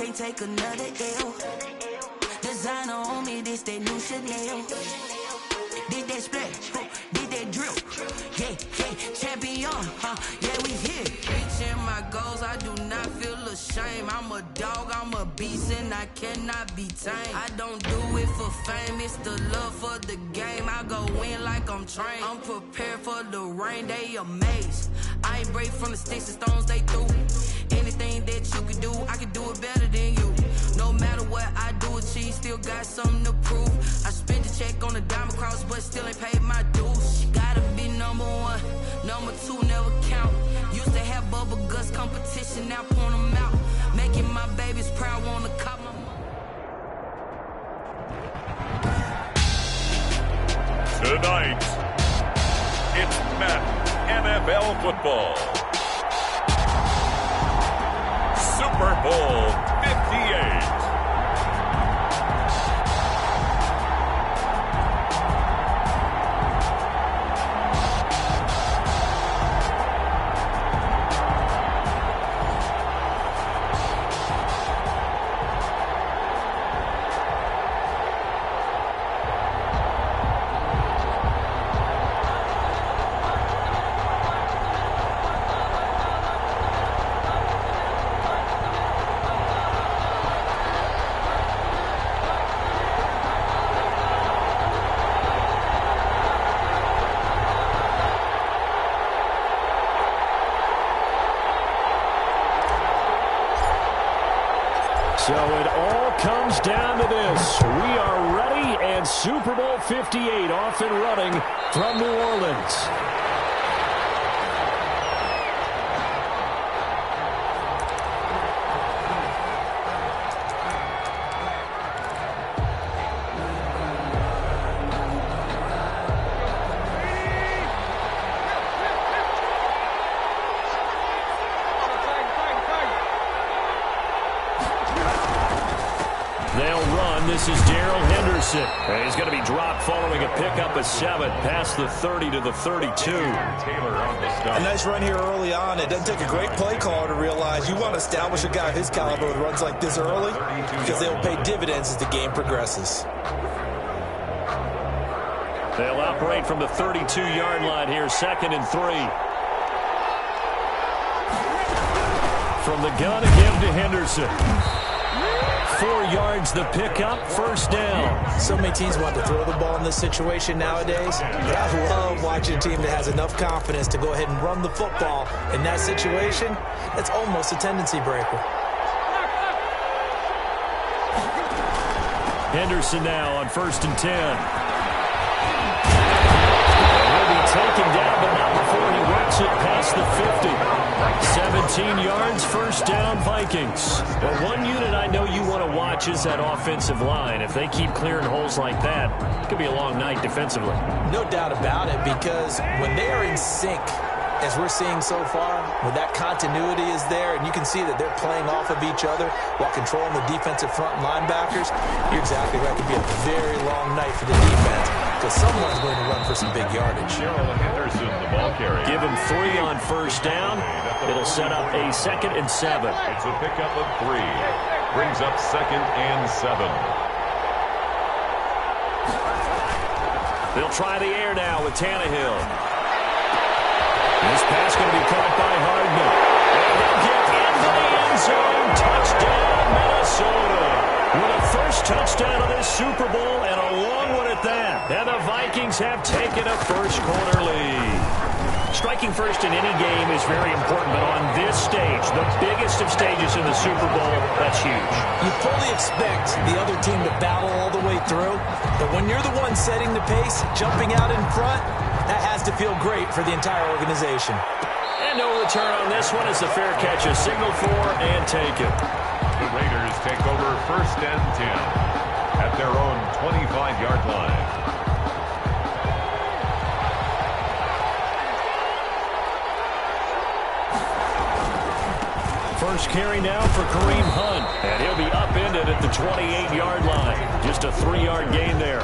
can't take another L. Designer on me, this that new Chanel. Did that splash, did that drip. Yeah, champion, yeah, we here. Reaching my goals, I do not feel ashamed. I'm a dog, I'm a beast, and I cannot be tamed. I don't do it for fame, it's the love for the game. I go in like I'm trained. I'm prepared for the rain, they amazed. I ain't break from the sticks and stones they threw. Anything that you can do, I can do it better than you. No matter what I do, achieve, still got something to prove. I spent the check on the diamond cross, but still ain't paid my dues. Gotta be number one, number two never count. Used to have bubble guts competition, now point them out. Making my babies proud, wanna cop my... Tonight, it's Madden NFL football. Super Bowl 58. So it all comes down to this. We are ready, and Super Bowl 58 off and running from New Orleans. This is Darrell Henderson. And he's going to be dropped following a pickup of 7 past the 30 to the 32. A nice run here early on. It doesn't take a great play caller to realize you want to establish a guy of his caliber with runs like this early because they will pay dividends as the game progresses. They'll operate from the 32-yard line here, 2nd and 3. From the gun again to Henderson. 4 yards the pickup, 1st down. So many teams want to throw the ball in this situation nowadays. But I love watching a team that has enough confidence to go ahead and run the football. In that situation, that's almost a tendency breaker. Henderson now on 1st and 10. He'll be taken down, but not before he works it past the 50. 17 yards, 1st down, Vikings. Well, one unit I know you want to watch is that offensive line. If they keep clearing holes like that, it could be a long night defensively. No doubt about it, because when they are in sync, as we're seeing so far, when that continuity is there, and you can see that they're playing off of each other while controlling the defensive front linebackers, you're exactly right. It could be a very long night for the defense because someone's going to run for some big yardage. Henderson, the ball carrier. Give him 3 on 1st down. It'll set up a 2nd and 7. It's a pickup of 3. Brings up 2nd and 7. They'll try the air now with Tannehill. This pass going to be caught by Hardman. And they'll get into the end zone. Touchdown, Minnesota. With a first touchdown of this Super Bowl and a long one at that. And the Vikings have taken a first-quarter lead. Striking first in any game is very important, but on this stage, the biggest of stages in the Super Bowl, that's huge. You fully expect the other team to battle all the way through, but when you're the one setting the pace, jumping out in front, that has to feel great for the entire organization. And no return on this one as the fair catch is signaled for and taken. The Raiders take over 1st and 10 at their own 25-yard line. First carry now for Kareem Hunt. And he'll be upended at the 28-yard line. Just a 3-yard gain there.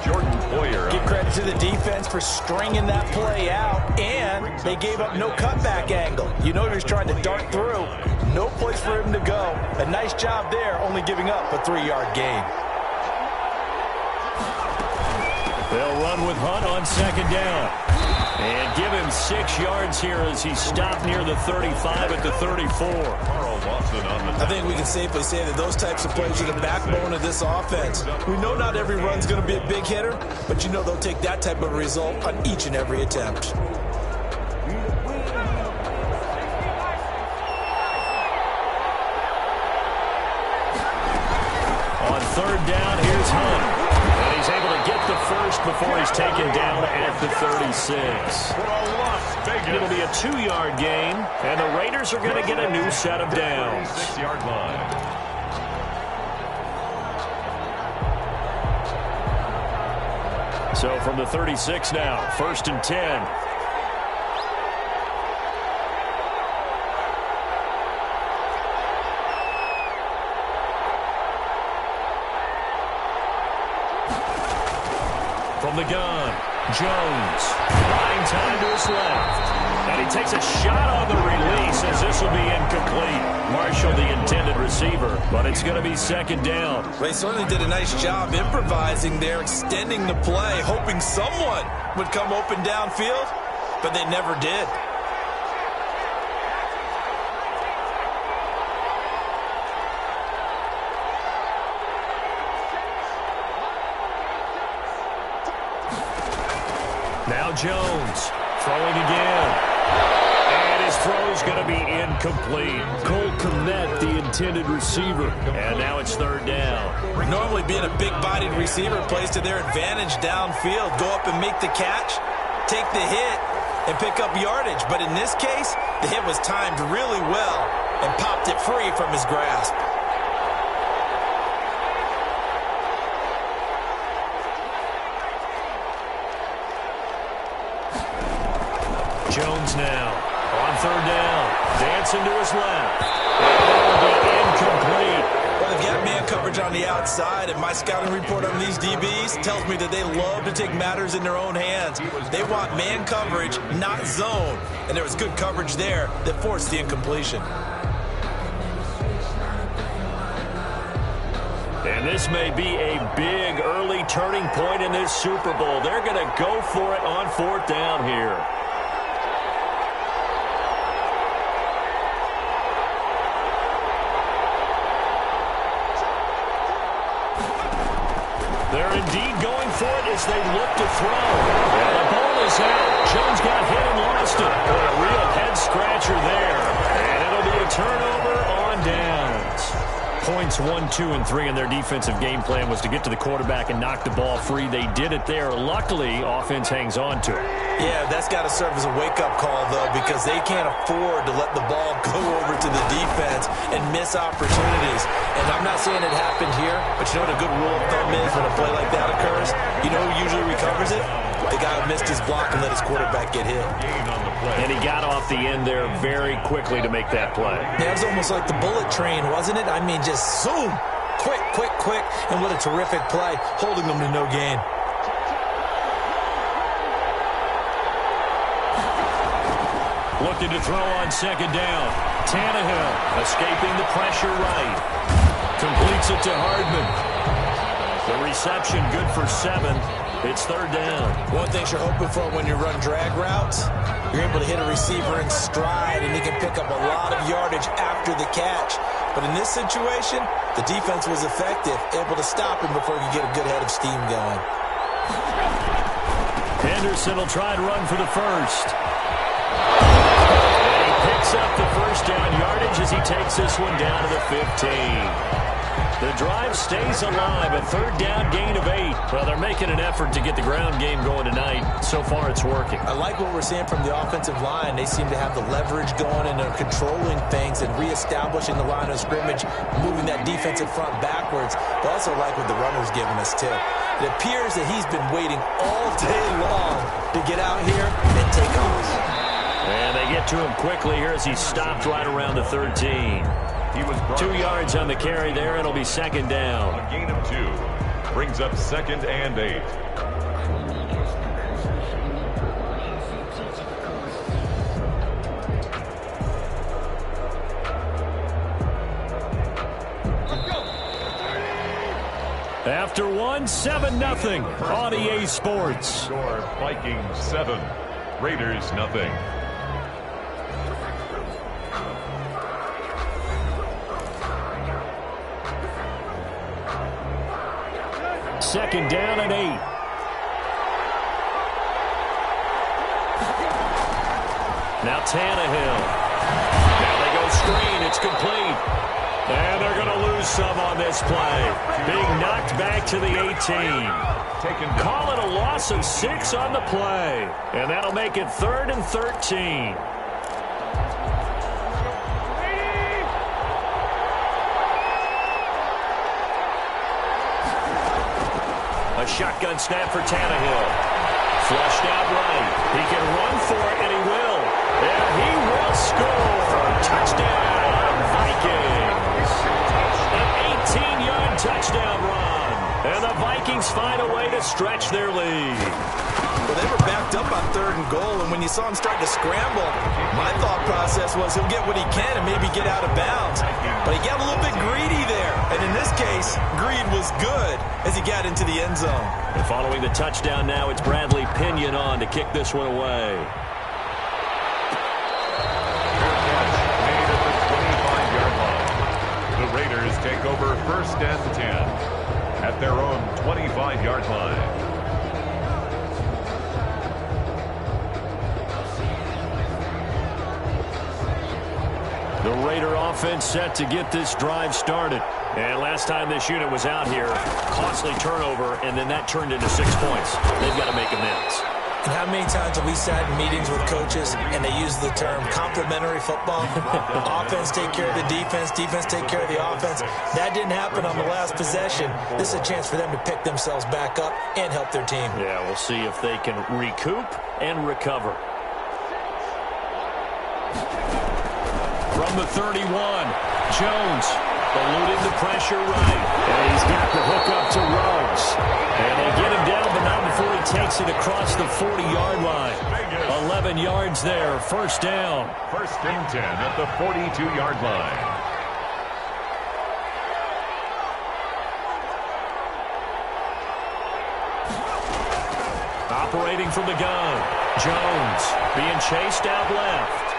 Give credit to the defense for stringing that play out, and they gave up no cutback angle. You know he was trying to dart through. No place for him to go. A nice job there, only giving up a 3-yard gain. They'll run with Hunt on second down. And give him 6 yards here as he stopped near the 35 at the 34. I think we can safely say that those types of plays are the backbone of this offense. We know not every run's going to be a big hitter, but you know they'll take that type of result on each and every attempt. On third down, here's Hunt. And he's able to get the first before he's taken down at the 36. It'll be a 2-yard gain, and the Raiders are going to get a new set of downs. 6-yard line. So from the 36 now, 1st and 10. From the gun, Jones, buying time to his left. And he takes a shot on the release as this will be incomplete. Marshall, the intended receiver, but it's going to be 2nd down. They certainly did a nice job improvising there, extending the play, hoping someone would come open downfield, but they never did. Now Jones throwing again. And his throw's going to be incomplete. Cole Kmet, the intended receiver. And now it's 3rd down. Normally being a big-bodied receiver plays to their advantage downfield. Go up and make the catch, take the hit, and pick up yardage. But in this case, the hit was timed really well and popped it free from his grasp. Jones now on 3rd down. Dancing to his left. Incomplete. Well, they've got man coverage on the outside, and my scouting report on these DBs tells me that they love to take matters in their own hands. They want man coverage, not zone. And there was good coverage there that forced the incompletion. And this may be a big early turning point in this Super Bowl. They're going to go for it on 4th down here. They're indeed going for it as they look to throw. And the ball is out. Jones got hit and lost it. But a real head-scratcher there. And it'll be a turnover on downs. Points 1, 2, and 3 in their defensive game plan was to get to the quarterback and knock the ball free. They did it there. Luckily, offense hangs on to it. Yeah, that's got to serve as a wake-up call, though, because they can't afford to let the ball go over to the defense and miss opportunities. And I'm not saying it happened here, but you know what a good rule of thumb is when a play like that occurs? You know who usually recovers it? The guy who missed his block and let his quarterback get hit. And he got off the end there very quickly to make that play. Yeah, it was almost like the bullet train, wasn't it? I mean, just zoom, quick, quick, quick, and what a terrific play, holding them to no gain. Looking to throw on 2nd down. Tannehill escaping the pressure right. Completes it to Hardman. The reception good for 7. It's 3rd down. One thing you're hoping for when you run drag routes, you're able to hit a receiver in stride, and he can pick up a lot of yardage after the catch. But in this situation, the defense was effective, able to stop him before he could get a good head of steam going. Henderson will try to run for the first. And he picks up the 1st down yardage as he takes this one down to the 15. The drive stays alive, a 3rd down gain of 8. Well, they're making an effort to get the ground game going tonight. So far, it's working. I like what we're seeing from the offensive line. They seem to have the leverage going, and they're controlling things and reestablishing the line of scrimmage, moving that defensive front backwards. But also like what the runner's giving us, too. It appears that he's been waiting all day long to get out here and take off. And they get to him quickly here as he stopped right around the 13. He was 2 yards on the carry there. It'll be 2nd down. A gain of 2. Brings up 2nd and 8. After one, 7-0 on EA Sports. Score Vikings 7, Raiders 0. Second down and 8. Now Tannehill. Now they go screen. It's complete. And they're going to lose some on this play. Being knocked back to the 18. Call it a loss of 6 on the play. And that'll make it 3rd and 13. A shotgun snap for Tannehill. Flushed out right. He can run for it, and he will. And he will score. Touchdown, Vikings. An 18-yard touchdown run. And the Vikings find a way to stretch their lead. Well, they were backed up on 3rd and goal, and when you saw him start to scramble, my thought process was he'll get what he can and maybe get out of bounds. But he got a little bit greedy there. And in this case, greed was good as he got into the end zone. And following the touchdown now, it's Bradley Pinion on to kick this one away. Made at the 25-yard line. The Raiders take over 1st and 10 at their own 25-yard line. The Raider offense set to get this drive started. And last time this unit was out here, costly turnover, and then that turned into 6 points. They've got to make amends. And how many times have we sat in meetings with coaches and they use the term complementary football? Offense take care of the defense, defense take care of the offense. That didn't happen on the last possession. This is a chance for them to pick themselves back up and help their team. Yeah, we'll see if they can recoup and recover. From the 31, Jones eluding the pressure right. And he's got the hook up to Ruggs. And they get him down, but not before he takes it across the 40-yard line. 11 yards there, 1st down. 1st and 10 at the 42-yard line. Operating from the gun, Jones being chased out left.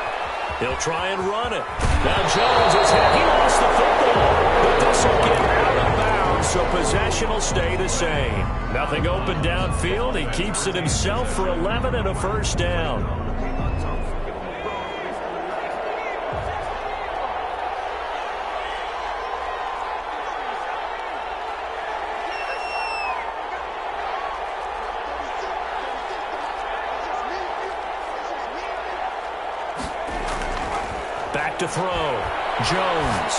He'll try and run it. Now Jones is hit. He lost the football, but this will get out of bounds, so possession will stay the same. Nothing open downfield. He keeps it himself for 11 and a 1st down. Back to throw. Jones.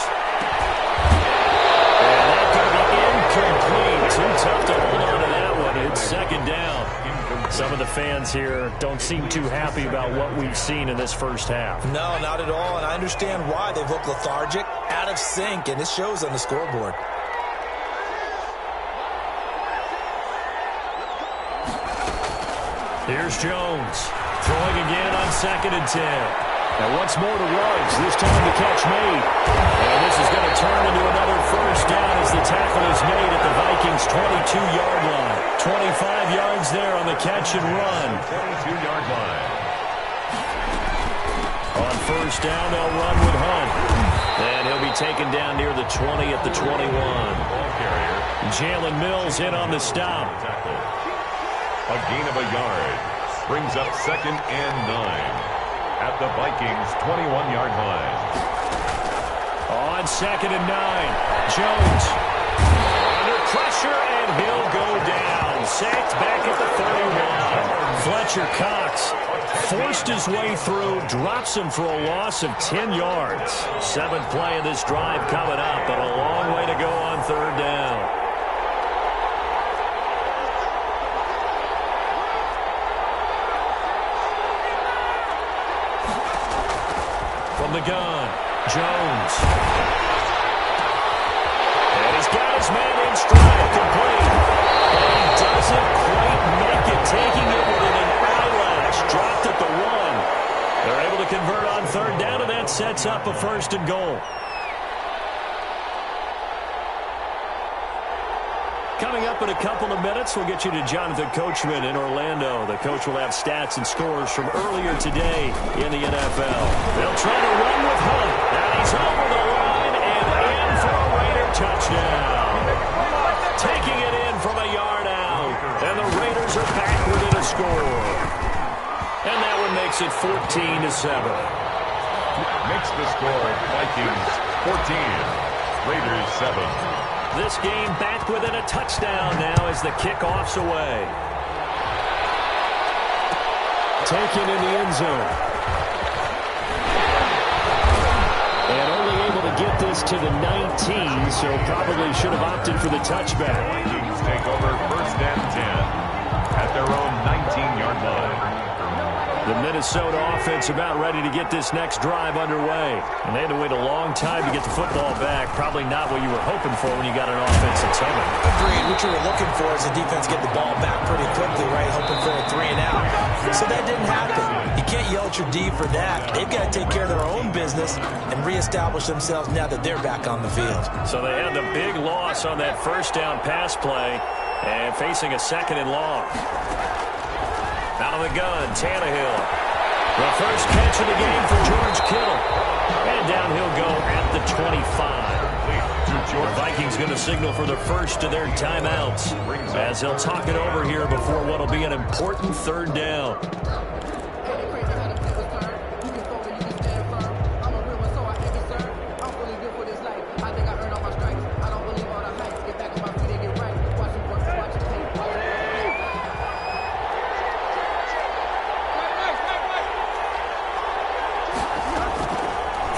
And that could be incomplete. Too tough to hold on to that one. It's 2nd down. Some of the fans here don't seem too happy about what we've seen in this 1st half. No, not at all, and I understand why. They've looked lethargic, out of sync, and it shows on the scoreboard. Here's Jones. Throwing again on 2nd and 10. Now once more to Ruggs, this time the catch made. And this is going to turn into another 1st down as the tackle is made at the Vikings' 22-yard line. 25 yards there on the catch and run. 22-yard line. On 1st down, they'll run with Hunt. And he'll be taken down near the 20 at the 21. Ball carrier. Jalen Mills in on the stop. A gain of a yard. Brings up 2nd and 9. At the Vikings' 21-yard line. On 2nd and 9, Jones under pressure, and he'll go down. Sacked back at the 31. Fletcher Cox forced his way through, drops him for a loss of 10 yards. 7th play of this drive coming up, but a long way to go on 3rd down. From the gun, Jones. And he's got his man in stride, complete. doesn't quite make it, taking it within an eyelash. Dropped at the 1. They're able to convert on third down, and that sets up a 1st and goal. Coming up in a couple of minutes, we'll get you to Jonathan Coachman in Orlando. The coach will have stats and scores from earlier today in the NFL. They'll try to run with Hunt. And he's over the line and in for a Raider touchdown. Taking it in from a yard out. And the Raiders are back within a score. And that one makes it 14-7. Makes the score Vikings 14, Raiders 7. This game back within a touchdown now as the kickoff's away. Taken in the end zone. And only able to get this to the 19, so probably should have opted for the touchback. Vikings take over 1st and 10 at their own 19-yard line. The Minnesota offense about ready to get this next drive underway. And they had to wait a long time to get the football back. Probably not what you were hoping for when you got an offense that's coming. Agreed. What you were looking for is the defense get the ball back pretty quickly, right? Hoping for a 3 and out. So that didn't happen. You can't yell at your D for that. They've got to take care of their own business and reestablish themselves now that they're back on the field. So they had the big loss on that 1st down pass play and facing a 2nd and long. Out of the gun, Tannehill. The first catch of the game for George Kittle. And down he'll go at the 25. The Vikings going to signal for the first of their timeouts as they'll talk it over here before what will be an important 3rd down.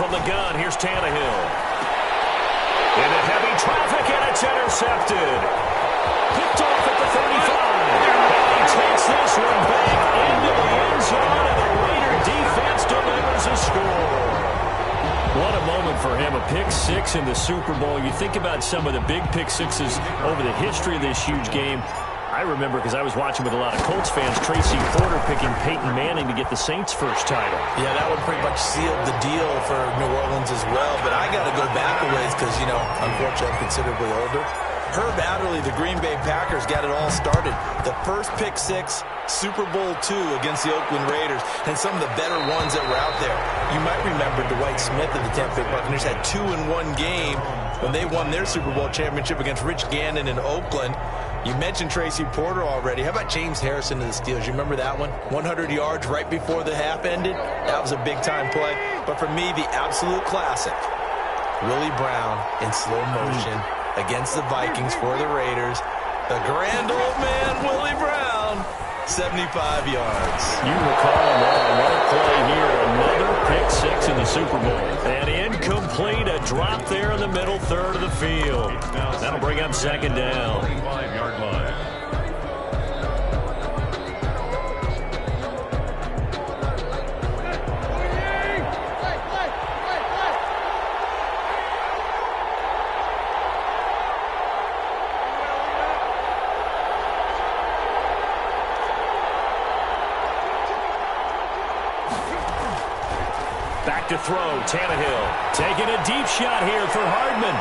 From the gun, here's Tannehill. Into heavy traffic, and it's intercepted. Picked off at the 35. And he takes this one back into the end zone, and the Raider defense delivers a score. What a moment for him, a pick 6 in the Super Bowl. You think about some of the big pick 6s over the history of this huge game. I remember, because I was watching with a lot of Colts fans, Tracy Porter picking Peyton Manning to get the Saints' first title. Yeah, that one pretty much sealed the deal for New Orleans as well. But I got to go back a ways because, you know, unfortunately, I'm considerably older. Herb Adderley, the Green Bay Packers, got it all started. The first pick 6, Super Bowl II against the Oakland Raiders, and some of the better ones that were out there. You might remember Dwight Smith of the Tampa Bay Buccaneers had 2 in one game when they won their Super Bowl championship against Rich Gannon in Oakland. You mentioned Tracy Porter already. How about James Harrison of the Steelers? You remember that one? 100 yards right before the half ended? That was a big-time play. But for me, the absolute classic, Willie Brown in slow motion against the Vikings for the Raiders. The grand old man, Willie Brown, 75 yards. You recall them all. What a play here. Another pick 6 in the Super Bowl. And incomplete, a drop there in the middle third of the field. That'll bring up 2nd down. 25-yard line. Back to throw, Tannehill. Taking a deep shot here for Hardman.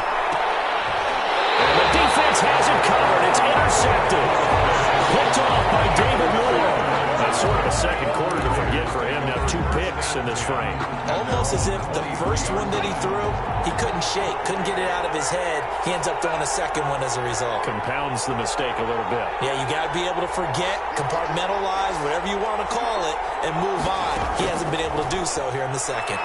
And the defense has it covered. It's intercepted. Picked off by David Moore. That's sort of a second quarter to forget for him. Now 2 picks in this frame. Almost as if the first one that he threw, he couldn't shake, couldn't get it out of his head. He ends up throwing a second one as a result. Compounds the mistake a little bit. Yeah, you got to be able to forget, compartmentalize, whatever you want to call it, and move on. He hasn't been able to do so here in the second.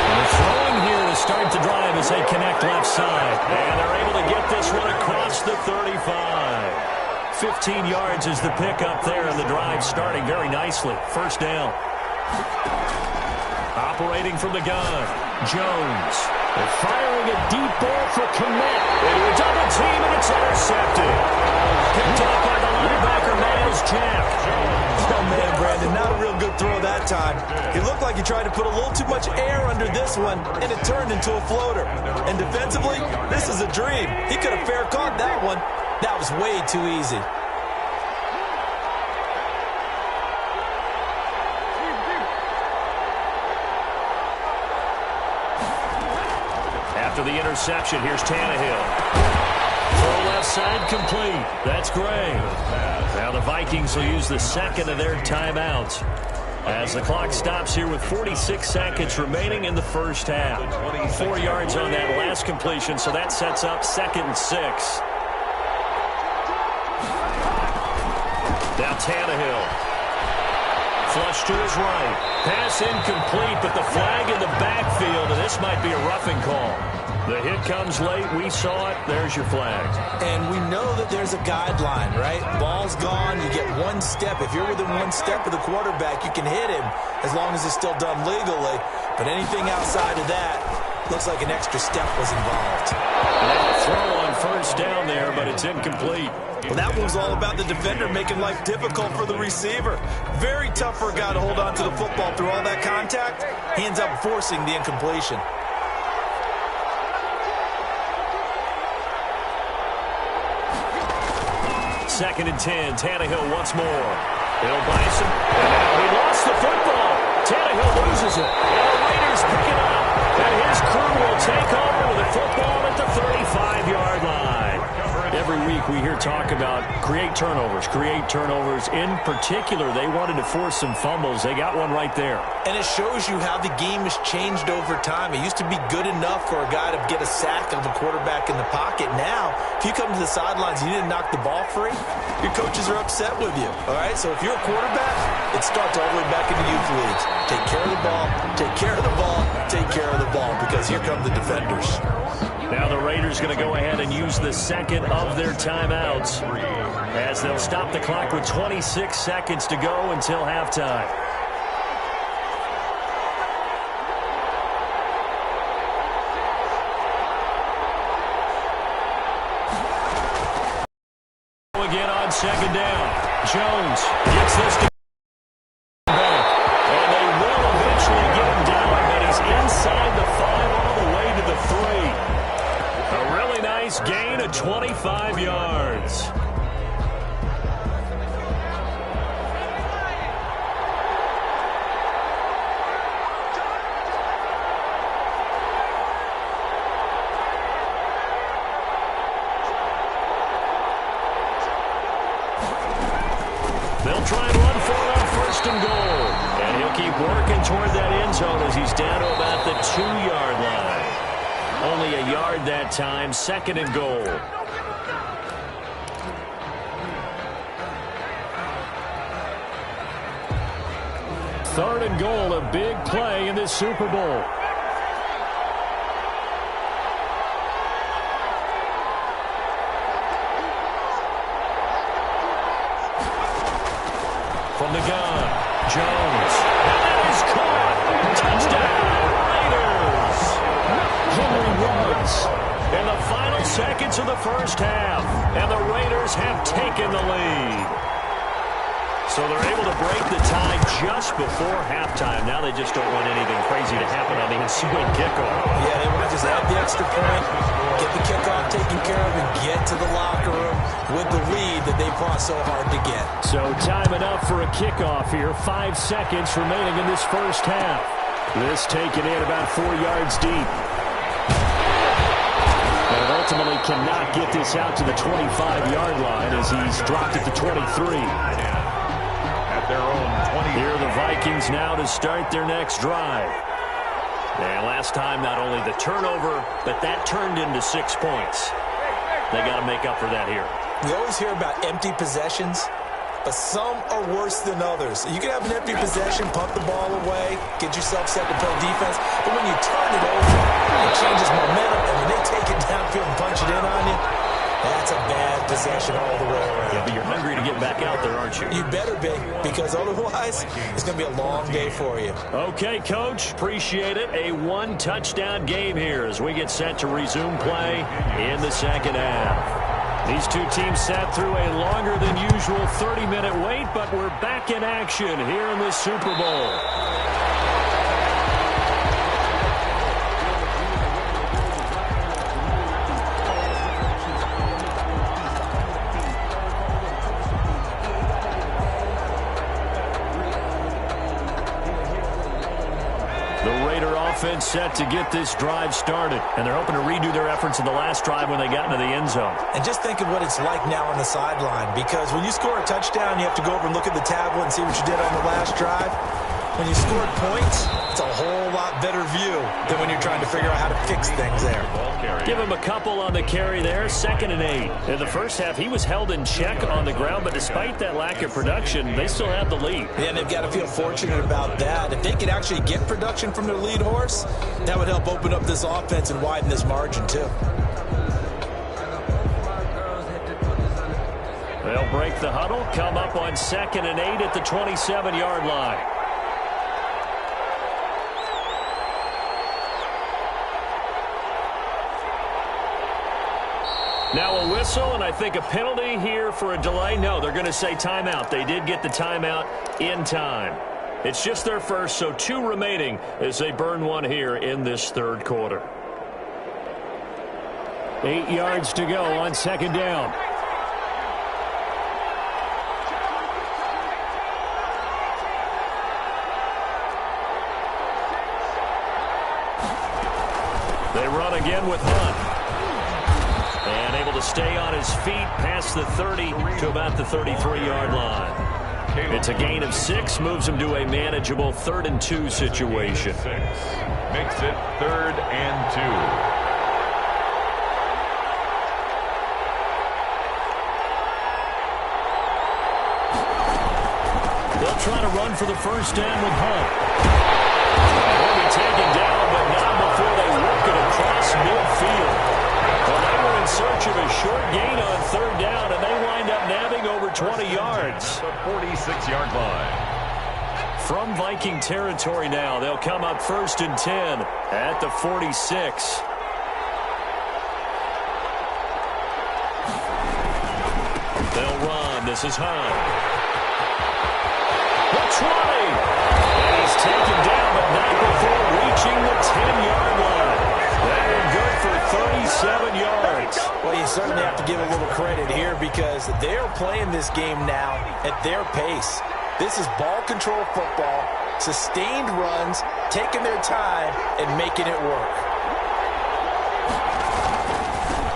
And they're throwing here to start the drive as they connect left side. And they're able to get this one across the 35. 15 yards is the pickup there, and the drive starting very nicely. First down. Operating from the gun, Jones. They're firing a deep ball for Kmet. Into a double team, and it's intercepted. Picked up by the linebacker, Miles Jack. Oh, man, Brandon, not a real good throw that time. He looked like he tried to put a little too much air under this one, and it turned into a floater. And defensively, this is a dream. He could have fair caught that one. That was way too easy. After the interception, here's Tannehill. Throw left side complete. That's Gray. Now the Vikings will use the second of their timeouts as the clock stops here with 46 seconds remaining in the first half. 4 yards on that last completion, so that sets up 2nd and 6. Now Tannehill. Flush to his right. Pass incomplete, but the flag in the backfield, and this might be a roughing call. The hit comes late. We saw it. There's your flag. And we know that there's a guideline, right? Ball's gone. You get 1 step. If you're within 1 step of the quarterback, you can hit him as long as it's still done legally. But anything outside of that, looks like an extra step was involved. Now a throw on first down there, but it's incomplete. Well, that one was all about the defender making life difficult for the receiver. Very tough for a guy to hold on to the football through all that contact. He ends up forcing the incompletion. Second and 10. Tannehill once more. He'll buy some. And now he lost the football. Tannehill loses it. And the Raiders pick it up. And his crew will take over with the football at the 35-yard line. Every week we hear talk about create turnovers. In particular, they wanted to force some fumbles. They got one right there. And it shows you how the game has changed over time. It used to be good enough for a guy to get a sack of a quarterback in the pocket. Now, if you come to the sidelines and you didn't knock the ball free, your coaches are upset with you. All right, so if you're a quarterback, it starts all the way back in the youth leagues. Take care of the ball, take care of the ball, take care of the ball, because here come the defenders. Now the Raiders going to go ahead and use the second of their timeouts as they'll stop the clock with 26 seconds to go until halftime. Again on second down. Jones gets this to back, and they will eventually get him down, but he's inside the 5 all the way to the 3. A really nice gain of 25 yards. They'll try and run for it on 1st and goal. And he'll keep working toward that end zone as he's down to about the 2-yard line. Only a yard that time, 2nd and goal. Third and goal, a big play in this Super Bowl. From the gun, Jones. And that is caught. Touchdown, Raiders. Henry Ruggs in the final seconds of the first half. And the Raiders have taken the lead. So they're able to break the tie just before halftime. Now they just don't want anything crazy to happen on the ensuing kickoff. Yeah, they want to just add the extra point, get the kickoff taken care of, and get to the locker room with the lead that they fought so hard to get. So time enough for a kickoff here. 5 seconds remaining in this first half. This taken in about 4 yards deep. And ultimately cannot get this out to the 25-yard line as he's dropped at the 23. Their own 20. Here are the Vikings now to start their next drive. And last time, not only the turnover, but that turned into 6 points. They got to make up for that here. We always hear about empty possessions, but some are worse than others. You can have an empty possession, pump the ball away, get yourself set to play defense, but when you turn it over, it changes momentum, and when they take it downfield and punch it in on you, that's a bad possession all the way around. Yeah, but you're hungry to get back out there, aren't you? You better be, because otherwise, it's going to be a long day for you. Okay, Coach. Appreciate it. A 1-touchdown game here as we get set to resume play in the second half. These two teams sat through a longer than usual 30-minute wait, but we're back in action here in the Super Bowl. offense set to get this drive started. And they're hoping to redo their efforts in the last drive when they got into the end zone. And just think of what it's like now on the sideline, because when you score a touchdown, you have to go over and look at the tablet and see what you did on the last drive. When you scored points, it's a whole lot better view than when you're trying to figure out how to fix things there. Give him a couple on the carry there, 2nd and 8. In the first half, he was held in check on the ground, but despite that lack of production, they still have the lead. Yeah, and they've got to feel fortunate about that. If they could actually get production from their lead horse, that would help open up this offense and widen this margin too. They'll break the huddle, come up on 2nd and 8 at the 27-yard line. Now a whistle, and I think a penalty here for a delay. No, they're going to say timeout. They did get the timeout in time. It's just their first, so 2 remaining as they burn one here in this third quarter. 8 yards to go on 2nd down. They run again with Hunt. And able to stay on his feet past the 30 to about the 33-yard line. It's a gain of 6, moves him to a manageable 3rd and 2 situation. Makes it 3rd and 2. They'll try to run for the first down with Hunt. He'll be taken down, but not before they work it across midfield. Well, they were in search of a short gain on 3rd down, and they wind up nabbing over 20 yards. The 46-yard line. From Viking territory now, they'll come up 1st and 10 at the 46. They'll run. This is Hunt. The 20. And he's taken down, but not before reaching the 10-yard line. They're good for 37 yards. Well, you certainly have to give a little credit here because they're playing this game now at their pace. This is ball control football, sustained runs, taking their time, and making it work.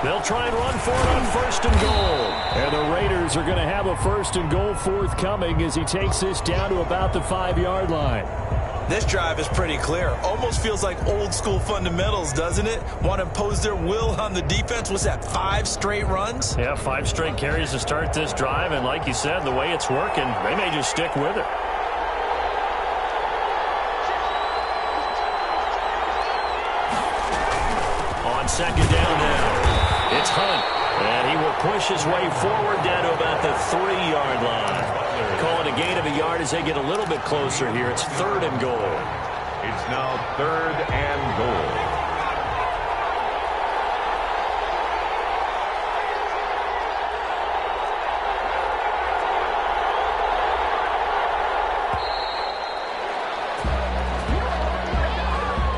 They'll try and run for it on 1st and goal. And the Raiders are going to have a 1st and goal forthcoming as he takes this down to about the 5-yard line. This drive is pretty clear. Almost feels like old school fundamentals, doesn't it? Want to impose their will on the defense. Was that 5 straight runs? Yeah, 5 straight carries to start this drive. And like you said, the way it's working, they may just stick with it. On 2nd down now, it's Hunt. And he will push his way forward down to about the 3-yard line. Calling a gain of a yard as they get a little bit closer here. It's 3rd and goal. It's now 3rd and goal.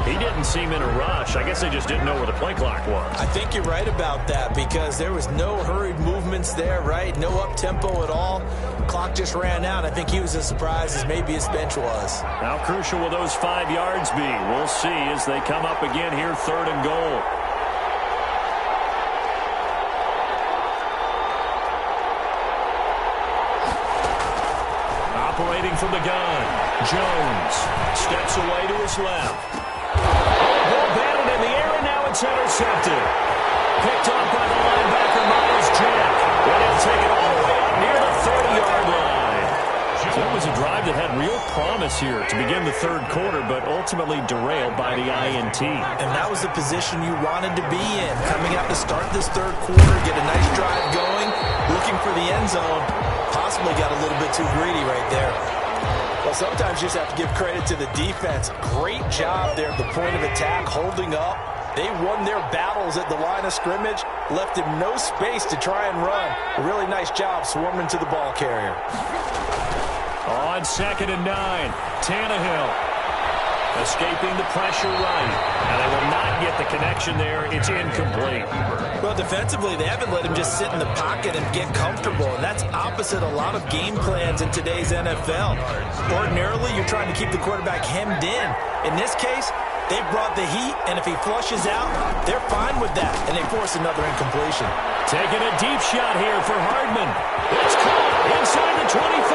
He didn't seem in a rush. I guess they just didn't know where the play clock was. I think you're right about that because there was no hurried movements there, right? No up-tempo at all. Clock just ran out. I think he was as surprised as maybe his bench was. How crucial will those 5 yards be? We'll see as they come up again here, 3rd and goal. Operating from the gun, Jones steps away to his left. Ball batted in the air, and now it's intercepted. Picked up by the linebacker, Miles Jack. And he'll take it all the way up near the 30-yard line. So it was a drive that had real promise here to begin the third quarter, but ultimately derailed by the INT. And that was the position you wanted to be in. Coming out to start this third quarter, get a nice drive going, looking for the end zone. Possibly got a little bit too greedy right there. Well, sometimes you just have to give credit to the defense. Great job there at the point of attack, holding up. They won their battles at the line of scrimmage, left him no space to try and run. A really nice job swarming to the ball carrier. On 2nd and 9, Tannehill escaping the pressure right. And they will not get the connection there. It's incomplete. Well, defensively, they haven't let him just sit in the pocket and get comfortable. And that's opposite a lot of game plans in today's NFL. Ordinarily, you're trying to keep the quarterback hemmed in. In this case, They brought the heat, and if he flushes out, they're fine with that, and they force another incompletion. Taking a deep shot here for Hardman. It's caught inside the 25.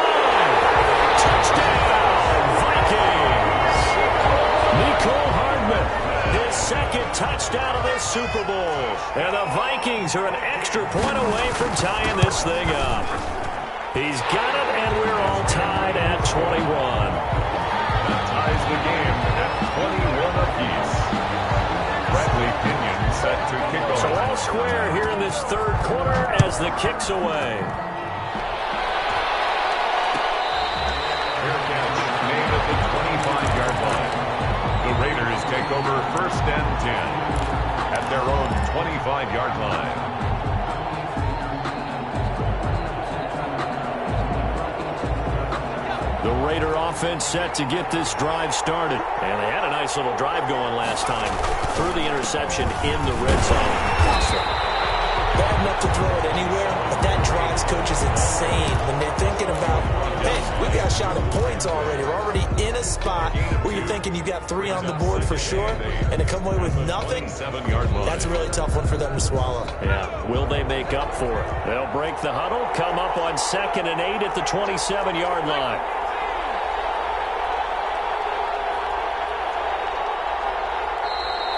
Touchdown, Vikings. Nicole Hardman, his second touchdown of this Super Bowl. And the Vikings are an extra point away from tying this thing up. He's got it, and we're all tied at 21. That ties the game at 21 apiece. Bradley Pinion set to kick off. So all square here in this third quarter as the kick's away. Fair catch made at the 25-yard line. The Raiders take over 1st and 10 at their own 25-yard line. The Raider offense set to get this drive started. And they had a nice little drive going last time. Threw the interception in the red zone. Bad enough to throw it anywhere, but that drives coaches insane when they're thinking about, hey, we got a shot at points already. We're already in a spot where you're thinking you got 3 on the board for sure, and to come away with nothing, that's a really tough one for them to swallow. Yeah, will they make up for it? They'll break the huddle, come up on 2nd and 8 at the 27-yard line.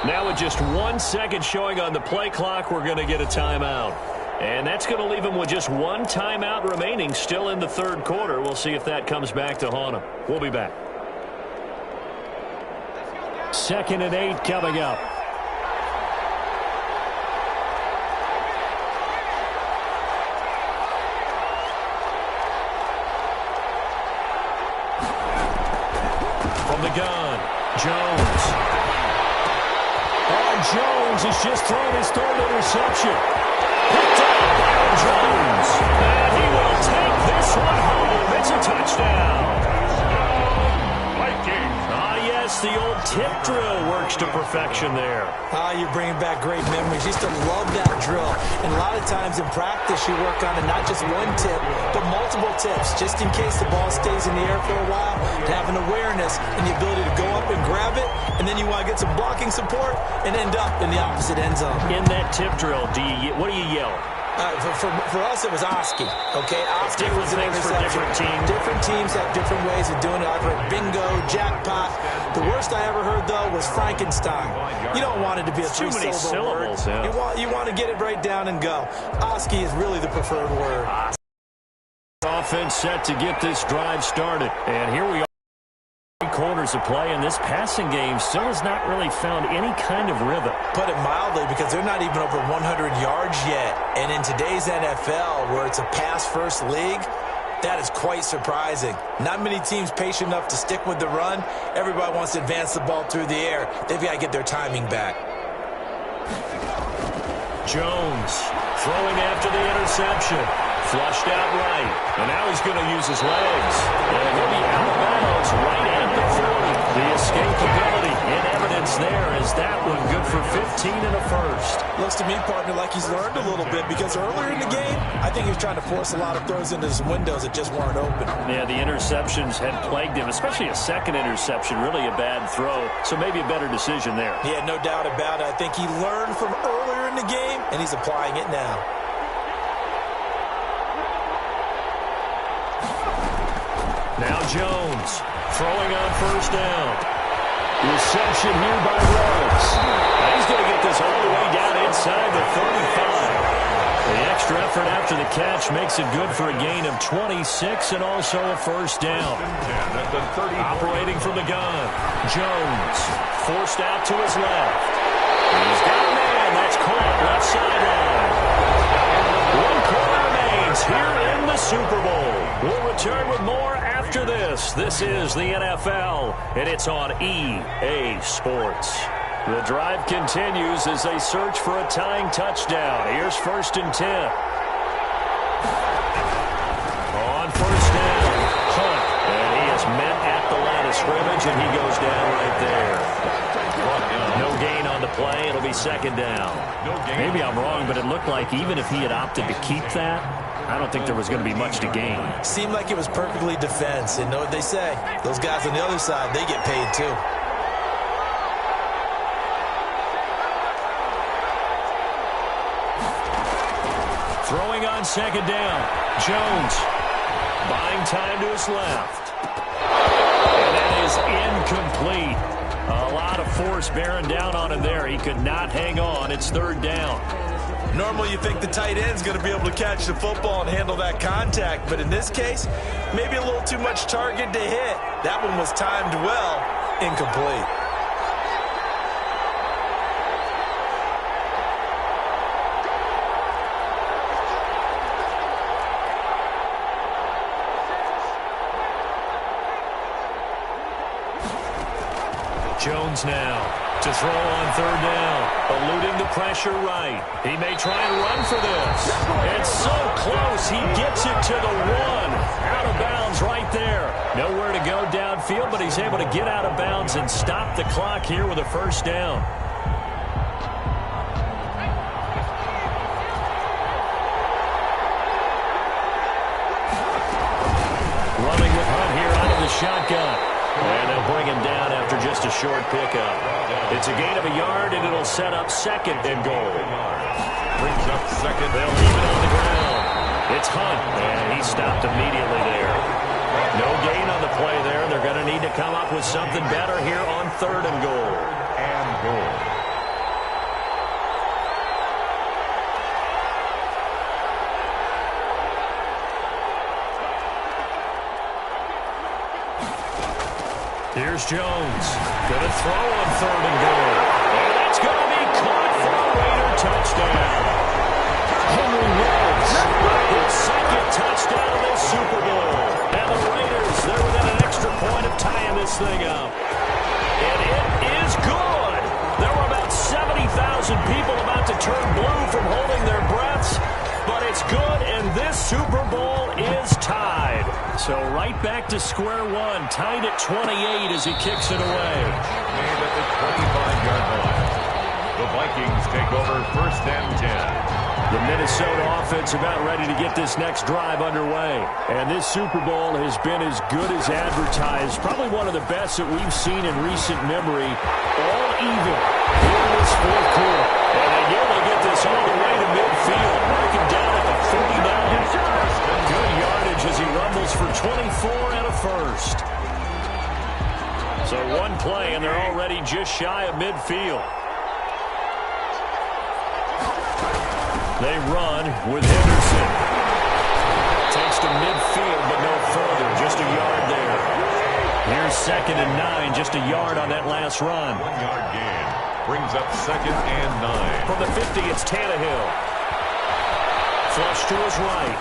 Now with just 1 second showing on the play clock, we're going to get a timeout. And that's going to leave them with just 1 timeout remaining still in the third quarter. We'll see if that comes back to haunt them. We'll be back. 2nd and 8 coming up. From the gun, Jones. Jones has just thrown his 3rd interception. Picked up by Jones. And he will take this one home. It's a touchdown. Vikings. Ah, yes, the old tip drill works to perfection there. You're bringing back great memories. Used to love that drill. And a lot of times in practice, you work on it, not just 1 tip, but multiple tips, just in case the ball stays in the air for a while, to have an awareness and the ability to go up and grab it, and then you want to get some blocking support and end up in the opposite end zone. In that tip drill, what do you yell? For us, it was Oski. Okay, Oski was an things for different teams. Different teams have different ways of doing it. I've heard bingo, jackpot. The worst I ever heard, though, was Frankenstein. You don't want it to be a 3-syllable word. Yeah. You want to get it right down and go. Oski is really the preferred word. Offense set to get this drive started. And here we are. 3 quarters of play, and this passing game still has not really found any kind of rhythm. Put it mildly, because they're not even over 100 yards yet. And in today's NFL, where it's a pass-first league, that is quite surprising. Not many teams patient enough to stick with the run. Everybody wants to advance the ball through the air. They've got to get their timing back. Jones throwing after the interception. Flushed out right. And now he's going to use his legs. And he'll be out of bounds right at the 40. The escapability in evidence there is that one good for 15 and a first. Looks to me, partner, like he's learned a little bit, because earlier in the game, I think he was trying to force a lot of throws into his windows that just weren't open. Yeah, the interceptions had plagued him, especially a second interception, really a bad throw. So maybe a better decision there. Yeah, no doubt about it. I think he learned from earlier in the game, and he's applying it now. Now Jones throwing on 1st down. Reception here by Rhodes. Now he's going to get this all the way down inside the 35. The extra effort after the catch makes it good for a gain of 26 and also a 1st down. Operating from the gun. Jones forced out to his left. He's got a man. That's caught left sideline. 1 quarter remains here in the Super Bowl. We'll return with more after this. This is the NFL, and it's on EA Sports. The drive continues as they search for a tying touchdown. Here's 1st and 10. On 1st down, Hunt, and he is met at the line of scrimmage, and he goes down right there. No gain on the play. It'll be 2nd down. Maybe I'm wrong, but it looked like even if he had opted to keep that, I don't think there was going to be much to gain. Seemed like it was perfectly defense. And know what they say? Those guys on the other side, they get paid too. Throwing on second down. Jones buying time to his left. And that is incomplete. A lot of force bearing down on him there. He could not hang on. It's third down. Normally you think the tight end's going to be able to catch the football and handle that contact, but in this case, maybe a little too much target to hit. That one was timed well, incomplete. Jones now to throw on third down, eluding the pressure right. He may try and run for this. It's so close. He gets it to the one. Out of bounds right there. Nowhere to go downfield, but he's able to get out of bounds and stop the clock here with a first down. Running with Hunt here out of the shotgun. And they'll bring him down after just a short pickup. It's a gain of a yard, and it'll set up second and goal. Brings up second. They'll leave it on the ground. It's Hunt, and he stopped immediately there. No gain on the play there. They're going to need to come up with something better here on third and goal. And goal. Here's Jones. Going to throw on third and goal. And that's going to be caught for a Raider touchdown. Henry Ruggs, his second touchdown of this Super Bowl. And the Raiders, they're within an extra point of tying this thing up. And it is good. There were about 70,000 people about to turn blue from holding their breaths. But it's good, and this Super Bowl is tied. So right back to square one, tied at 28 as he kicks it away. Made at the 25-yard line. The Vikings take over first and 10. The Minnesota offense about ready to get this next drive underway. And this Super Bowl has been as good as advertised. Probably one of the best that we've seen in recent memory. All even here in this fourth quarter. And they nearly get this all the way to midfield. Marking down at the 49. Good yardage as he rumbles for 24 and a first. So one play, and they're already just shy of midfield. They run with Henderson. Takes to midfield, but no further. Just a yard there. Here's second and 9. Just a yard on that last run. 1 yard gain. Brings up second and 9. From the 50, it's Tannehill. Flush to his right.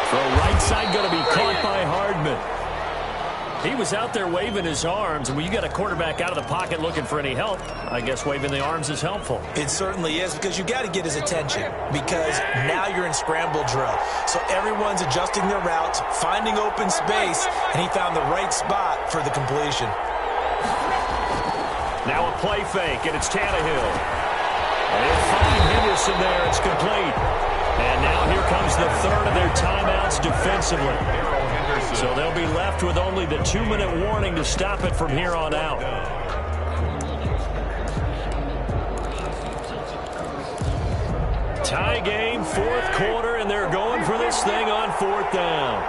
Throw right side going to be caught by Hardman. He was out there waving his arms, and when you got a quarterback out of the pocket looking for any help, I guess waving the arms is helpful. It certainly is, because you got to get his attention, because now you're in scramble drill. So everyone's adjusting their routes, finding open space, and he found the right spot for the completion. Now a play fake, and it's Tannehill. And he'll find Henderson there. It's complete. And now here comes the third of their timeouts defensively. So they'll be left with only the 2-minute warning to stop it from here on out. Tie game, fourth quarter, and they're going for this thing on fourth down.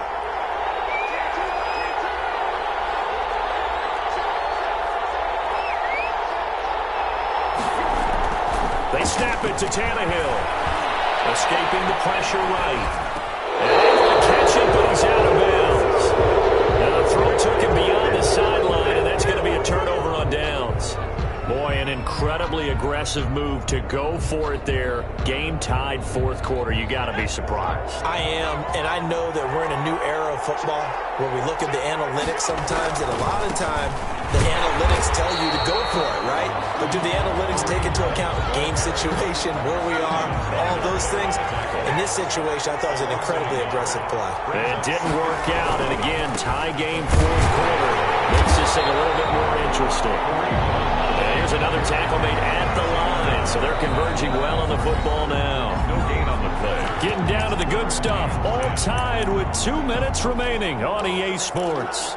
They snap it to Tannehill. Escaping the pressure right. And able to catch it, but he's out of bounds. Now the throw took him beyond the sideline, and that's going to be a turnover on downs. Boy, an incredibly aggressive move to go for it there. Game tied fourth quarter. You got to be surprised. I am, and I know that we're in a new era of football where we look at the analytics sometimes, and a lot of time the analytics tell you to go for it, right? But do the analytics take into account game situation, where we are, all those things? In this situation, I thought it was an incredibly aggressive play. It didn't work out, and again, tie game fourth quarter makes this thing a little bit more interesting. And here's another tackle made at the line, so they're converging well on the football now. No gain on the play. Getting down to the good stuff, all tied with 2 minutes remaining on EA Sports.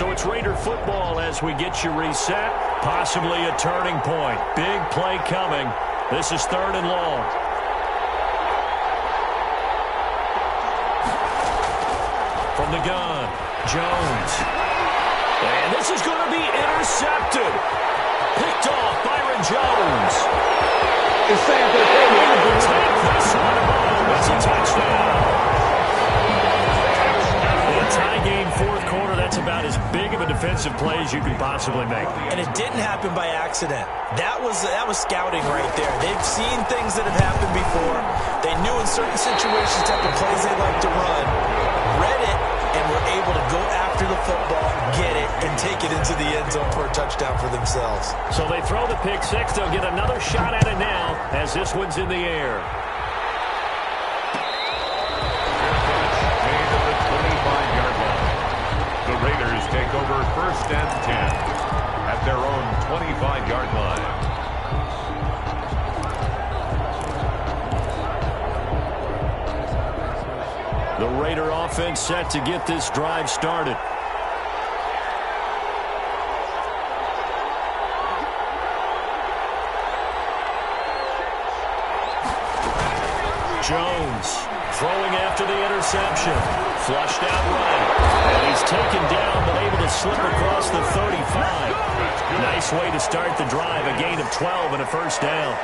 So it's Raider football as we get you reset, possibly a turning point. Big play coming. This is 3rd and long. From the gun, Jones. And this is going to be intercepted. Picked off Byron Jones. And he'll take this one home. It's a touchdown. In a tie game, 4th quarter, that's about as big of a defensive play as you could possibly make. And it didn't happen by accident. That was scouting right there. They've seen things that have happened before. They knew in certain situations type of plays they like to run, read it, and were able to go after the football, get it, and take it into the end zone for a touchdown for themselves. So they throw the pick six. They'll get another shot at it now as this one's in the air. Made at the 25-yard line. The Raiders take over 1st and 10 at their own 25-yard line. The Raider offense set to get this drive started. Jones throwing after the interception. Flushed out right. And he's taken down but able to slip across the 35. Nice way to start the drive. A gain of 12 and a 1st down.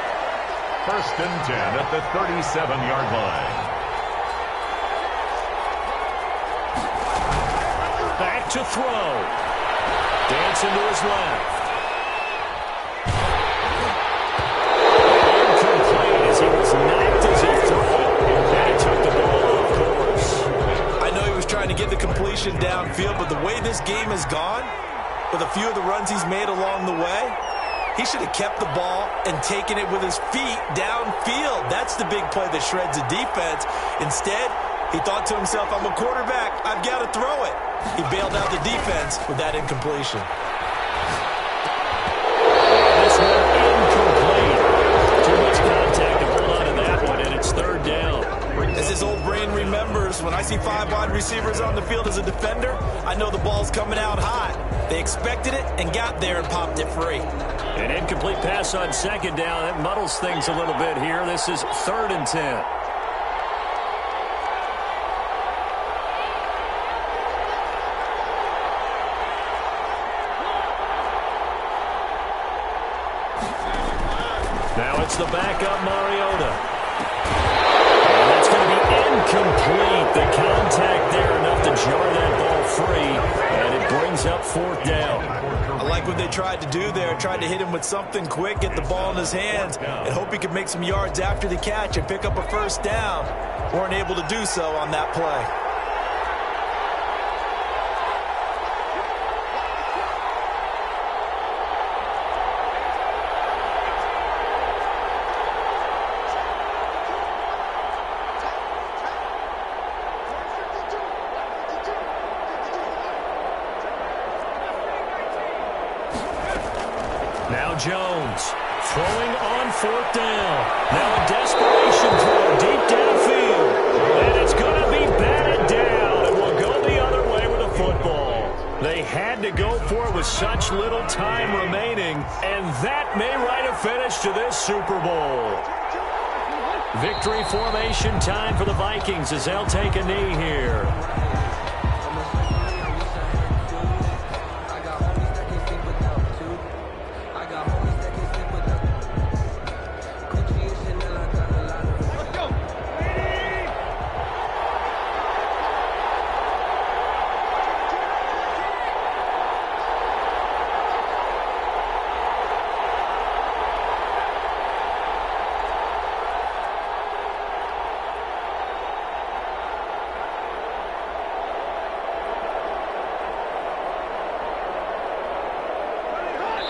1st and 10 at the 37-yard line. Back to throw. Dancing to his left. Incomplete as he was knocked as he threw it. And he took the ball off course. I know he was trying to get the completion downfield, but the way this game has gone, with a few of the runs he's made along the way, he should have kept the ball and taken it with his feet downfield. That's the big play that shreds a defense. Instead, he thought to himself, I'm a quarterback. I've got to throw it. He bailed out the defense with that incompletion. This one incomplete. Too much contact to hold on to that one, and it's 3rd down. As his old brain remembers, when I see 5 wide receivers on the field as a defender, I know the ball's coming out hot. They expected it and got there and popped it free. An incomplete pass on 2nd down. That muddles things a little bit here. This is 3rd and 10. Now it's the backup Mariota. And that's going to be incomplete. The contact there enough to jar that ball free. And it brings up 4th down. I like what they tried to do there. Tried to hit him with something quick, get the ball in his hands, and hope he could make some yards after the catch and pick up a 1st down. Weren't able to do so on that play. Now Jones throwing on 4th down. Now a desperation throw deep downfield. And it's going to be batted down. And we'll go the other way with the football. They had to go for it with such little time remaining. And that may write a finish to this Super Bowl. Victory formation time for the Vikings as they'll take a knee here.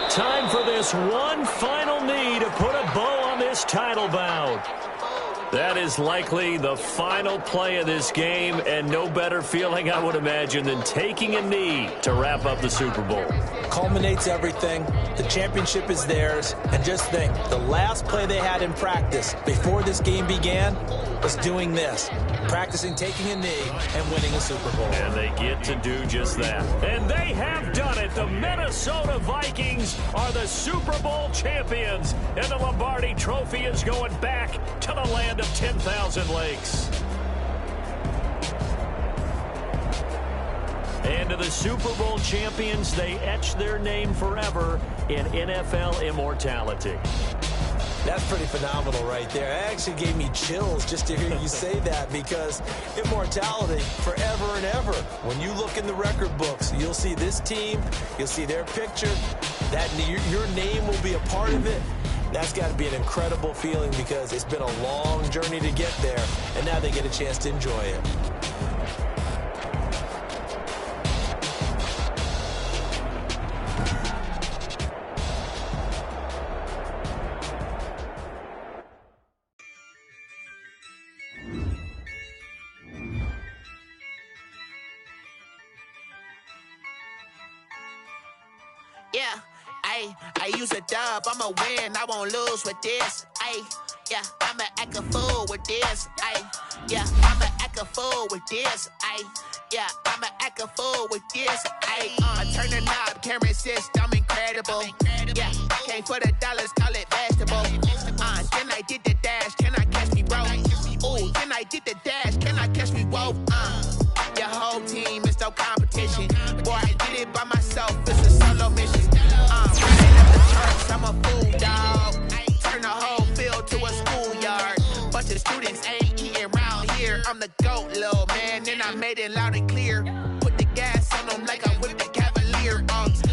Time for this one final knee to put a bow on this title bout. That is likely the final play of this game, and no better feeling, I would imagine, than taking a knee to wrap up the Super Bowl. Culminates everything. The championship is theirs. And just think, the last play they had in practice before this game began was doing this, practicing taking a knee and winning a Super Bowl. And they get to do just that. And they have done it. The Minnesota Vikings are the Super Bowl champions. And the Lombardi Trophy is going back to the land of 10,000 lakes. And to the Super Bowl champions, they etch their name forever in NFL immortality. That's pretty phenomenal right there. It actually gave me chills just to hear you say that, because immortality forever and ever. When you look in the record books, you'll see this team, you'll see their picture, that your name will be a part of it. That's got to be an incredible feeling, because it's been a long journey to get there, and now they get a chance to enjoy it. Yeah, I use a dub, I'ma win, I won't lose with this. Yeah, I'ma act a fool with this. Yeah, I'ma act a fool with this. Yeah, I'ma act a fool with this. I turn the knob, can't resist, I'm incredible. Yeah, came for the dollars, call it vegetable. Then I did the dash, can I catch me, bro? Ooh, then I did the dash, can I catch me, whoa? Your whole team is no competition. Boy, I did it by myself, it's a solo mission. Running up the charts, I'm a fool, dog. Turn the whole field to a schoolyard. Bunch of students ain't eating round here. I'm the GOAT, little man, and I made it loud and clear. Put the gas on them like I'm with the Cavalier.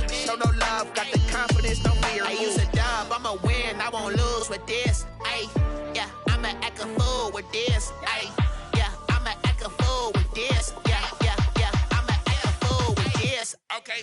Show no love, got the confidence, no fear. I use a dub, I'ma win, I won't lose with this. Yeah, I'ma act a fool with this. Yeah, I'ma act a fool with this. Yeah, I'ma act a fool with this. Okay.